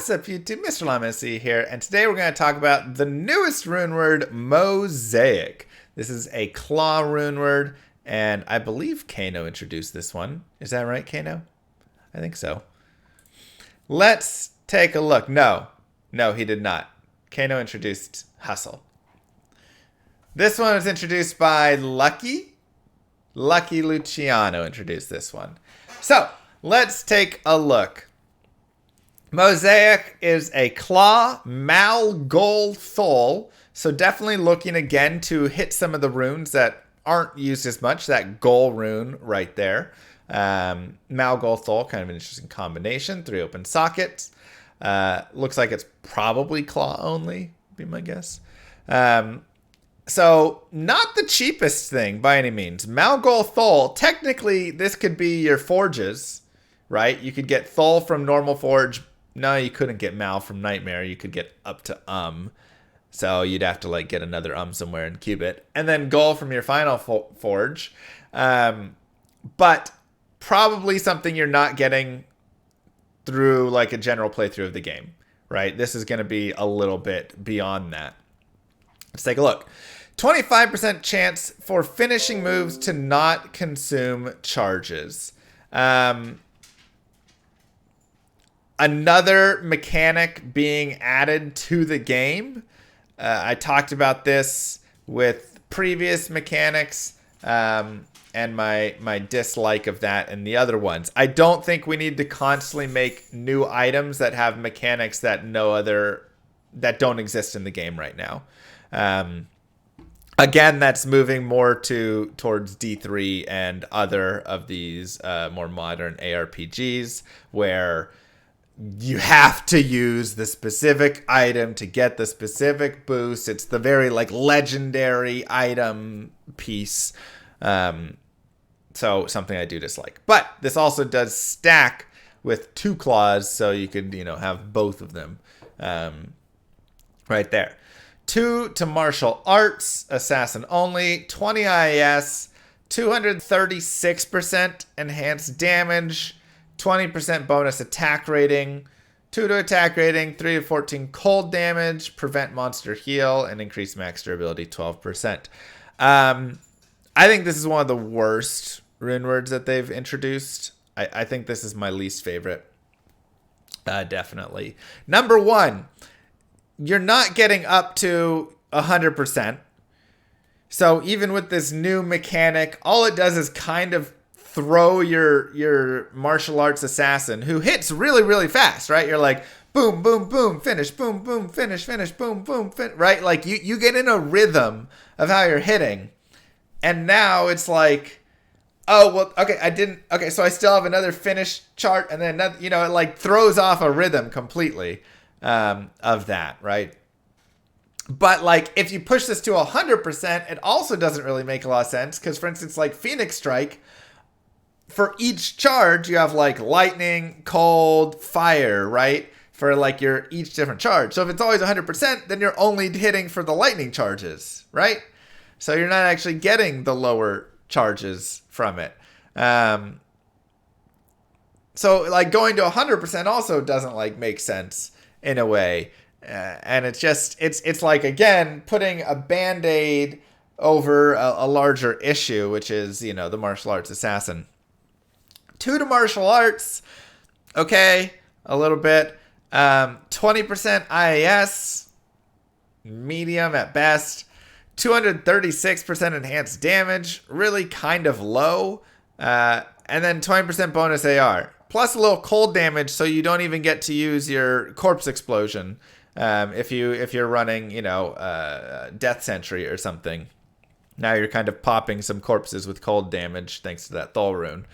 What's up, YouTube? Mr. Lamessy here, and today we're going to talk about the newest rune word, Mosaic. This is a claw rune word, and I believe Kano introduced this one. Is that right, Kano? I think so. Let's take a look. No, he did not. Kano introduced Hustle. This one was introduced by Lucky. Lucky Luciano introduced this one. So, let's take a look. Mosaic is a claw Malgol Thol, so definitely looking again to hit some of the runes that aren't used as much. That Gol rune right there. Malgol Thol, kind of an interesting combination. 3 open sockets. Looks like it's probably claw only, be my guess. So not the cheapest thing by any means. Malgol Thol, technically this could be your forges, right? You could get Thol from normal forge. No, you couldn't get Mal from Nightmare. You could get up to So you'd have to like get another somewhere and cube it. And then Gol from your final forge. But probably something you're not getting through like a general playthrough of the game, right? This is going to be a little bit beyond that. Let's take a look. 25% chance for finishing moves to not consume charges. Another mechanic being added to the game. I talked about this with previous mechanics and my dislike of that and the other ones. I don't think we need to constantly make new items that have mechanics that that don't exist in the game right now. Again, that's moving more towards D3 and other of these more modern ARPGs where you have to use the specific item to get the specific boost. It's the very like legendary item piece. So something I do dislike. But this also does stack with 2 claws, so you could, have both of them right there. 2 to martial arts, assassin only, 20 IAS, 236% enhanced damage, 20% bonus attack rating, 2 to attack rating, 3 to 14 cold damage, prevent monster heal, and increase max durability 12%. I think this is one of the worst rune words that they've introduced. I think this is my least favorite. Definitely. Number 1, you're not getting up to 100%. So even with this new mechanic, all it does is kind of throw your martial arts assassin who hits really, really fast, right? You're like, boom, boom, boom, finish, boom, boom, finish, boom, boom, right? Like you get in a rhythm of how you're hitting. And now it's like, oh, well, okay, so I still have another finish chart and then another, it like throws off a rhythm completely of that, right? But like if you push this to 100%, it also doesn't really make a lot of sense because, for instance, like Phoenix Strike, for each charge, you have like lightning, cold, fire, right? For like your each different charge. So if it's always 100%, then you're only hitting for the lightning charges, right? So you're not actually getting the lower charges from it. So like going to 100% also doesn't like make sense in a way. And it's just, it's like, again, putting a Band-Aid over a larger issue, which is, the martial arts assassin. 2 to martial arts, okay, a little bit. 20% IAS, medium at best. 236% enhanced damage, really kind of low. And then 20% bonus AR. Plus a little cold damage, so you don't even get to use your corpse explosion if you're running, Death Sentry or something. Now you're kind of popping some corpses with cold damage thanks to that Thol rune.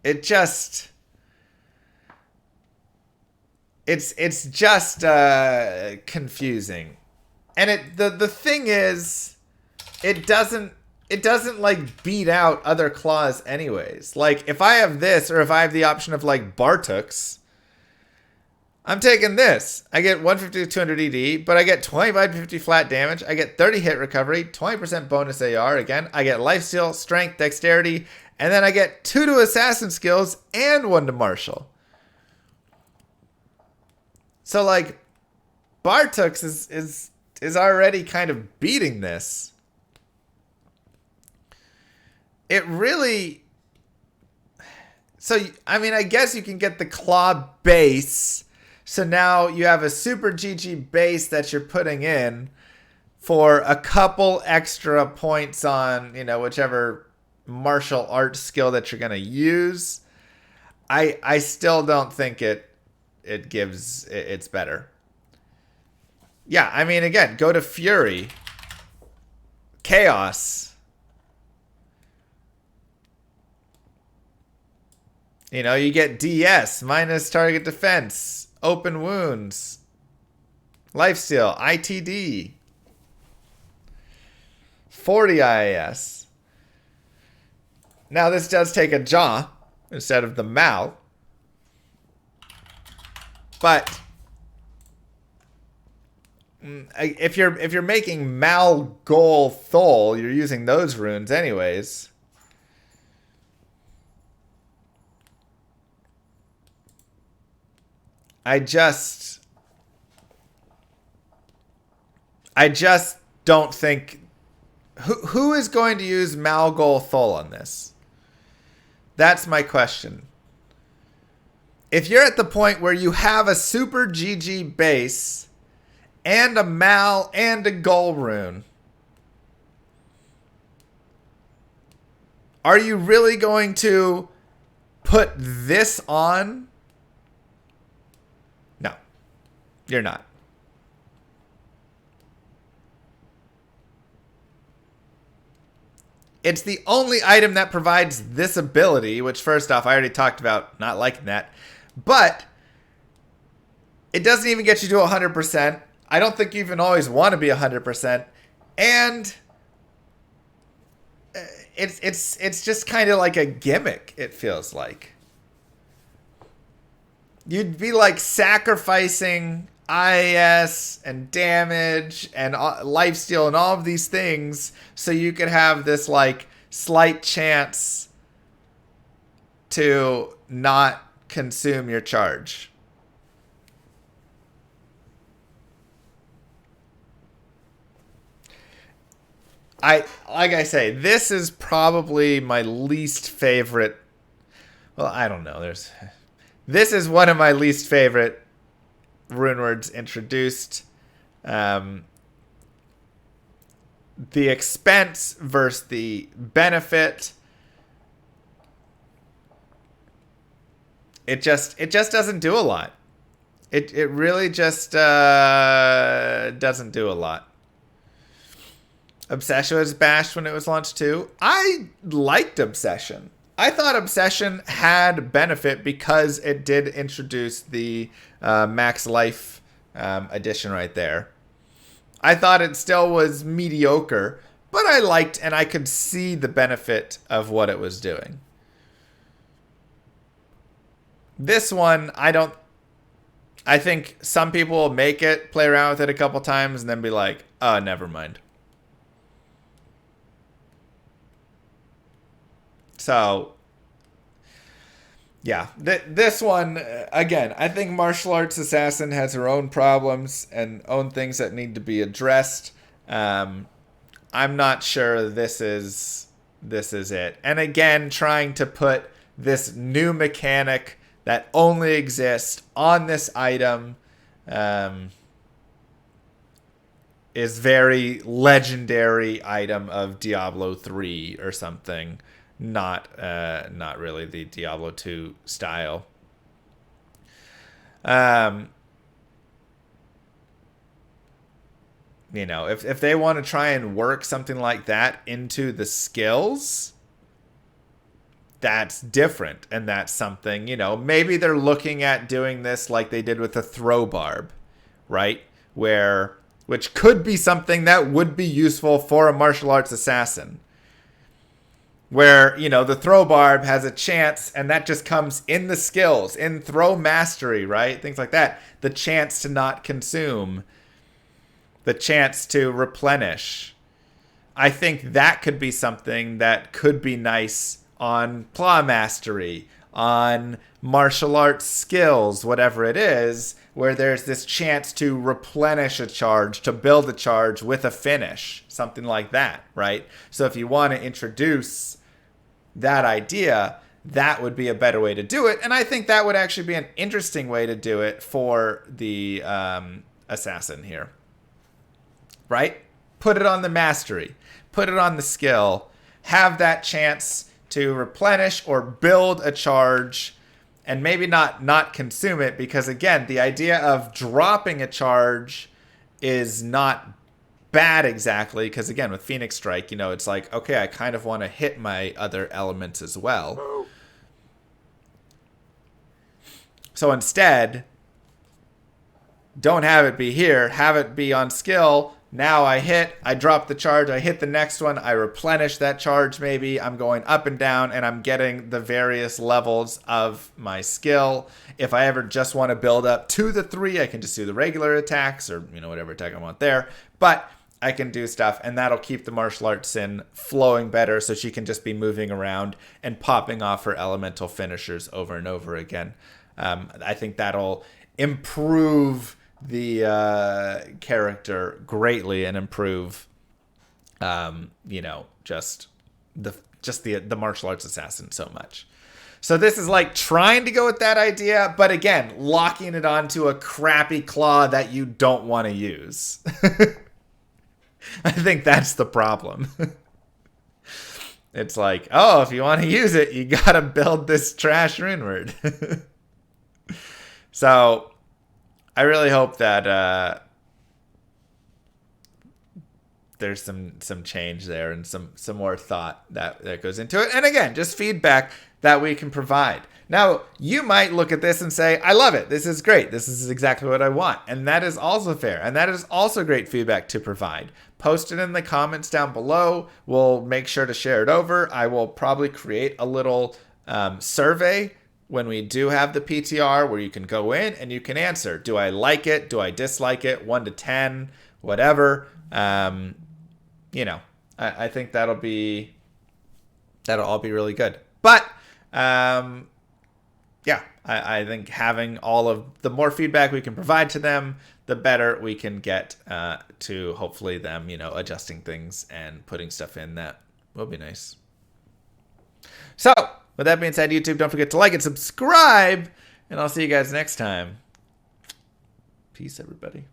It's just confusing. And the thing is, it doesn't like beat out other claws anyways. Like if I have this, or if I have the option of like Bartuk's, I'm taking this. I get 150 to 200 ED, but I get 25 to 50 flat damage. I get 30 hit recovery, 20% bonus AR. Again, I get lifesteal, strength, dexterity, and then I get 2 to assassin skills and 1 to martial. So like, Bartux is already kind of beating this. It really... So, I mean, I guess you can get the claw base. So now you have a super GG base that you're putting in for a couple extra points on, you know, whichever martial arts skill that you're going to use. I still don't think it's better. Yeah, I mean, again, go to Fury. Chaos. You know, you get DS, minus target defense, open wounds, lifesteal, ITD, 40 IAS. Now this does take a jaw instead of the mal. But if you're making Mal Gol Thol, you're using those runes anyways. I just don't think who is going to use Mal Gol Thol on this? That's my question. If you're at the point where you have a super GG base and a Mal and a Gol rune, are you really going to put this on? No, you're not. It's the only item that provides this ability, which first off, I already talked about not liking that. But it doesn't even get you to 100%. I don't think you even always want to be 100%. And it's just kind of like a gimmick, it feels like. You'd be like sacrificing IS and damage and lifesteal and all of these things so you could have this like slight chance to not consume your charge. Like I say, this is probably my least favorite. Well, I don't know. This is one of my least favorite RuneWords introduced. The expense versus the benefit. It just doesn't do a lot. It really just doesn't do a lot. Obsession was bashed when it was launched too. I liked Obsession. I thought Obsession had benefit because it did introduce the Max Life edition right there. I thought it still was mediocre, but I liked and I could see the benefit of what it was doing. This one, I think some people will make it, play around with it a couple times, and then be like, oh, never mind. So, yeah, this one, again, I think Martial Arts Assassin has her own problems and own things that need to be addressed. I'm not sure this is it. And again, trying to put this new mechanic that only exists on this item is very legendary item of Diablo 3 or something. Not really the Diablo 2 style. You know, if they want to try and work something like that into the skills, that's different. And that's something, you know, maybe they're looking at doing this like they did with the throw barb, right? Which could be something that would be useful for a martial arts assassin. where, you know, the throw barb has a chance, and that just comes in the skills, in throw mastery, right? Things like that. The chance to not consume, the chance to replenish. I think that could be something that could be nice on claw mastery, on martial arts skills, whatever it is, where there's this chance to replenish a charge, to build a charge with a finish, something like that, right? So if you want to introduce that idea, that would be a better way to do it. And I think that would actually be an interesting way to do it for the assassin here, right? Put it on the mastery, put it on the skill, have that chance to replenish or build a charge, and maybe not consume it, because again, the idea of dropping a charge is not bad exactly, because again, with Phoenix Strike, you know, it's like, okay, I kind of want to hit my other elements as well. So instead, don't have it be here, have it be on skill. Now I hit, I drop the charge, I hit the next one, I replenish that charge maybe, I'm going up and down, and I'm getting the various levels of my skill. If I ever just want to build up to the 3, I can just do the regular attacks, or, you know, whatever attack I want there. But I can do stuff, and that'll keep the martial arts Sin flowing better, so she can just be moving around and popping off her elemental finishers over and over again. I think that'll improve the character greatly, and improve, you know, just the martial arts assassin so much. So this is like trying to go with that idea, but again, locking it onto a crappy claw that you don't want to use. I think that's the problem. It's like, oh, if you want to use it, you gotta build this trash rune word. So I really hope that there's some change there, and some more thought that goes into it. And again, just feedback that we can provide. Now, you might look at this and say, I love it. This is great. This is exactly what I want. And that is also fair. And that is also great feedback to provide. Post it in the comments down below. We'll make sure to share it over. I will probably create a little survey when we do have the PTR, where you can go in and you can answer. Do I like it? Do I dislike it? 1 to 10, whatever. You know, I think that'll all be really good. But yeah, I think having all of the more feedback we can provide to them, the better we can get to hopefully them, you know, adjusting things and putting stuff in that will be nice. So with that being said, YouTube, don't forget to like and subscribe, and I'll see you guys next time. Peace, everybody.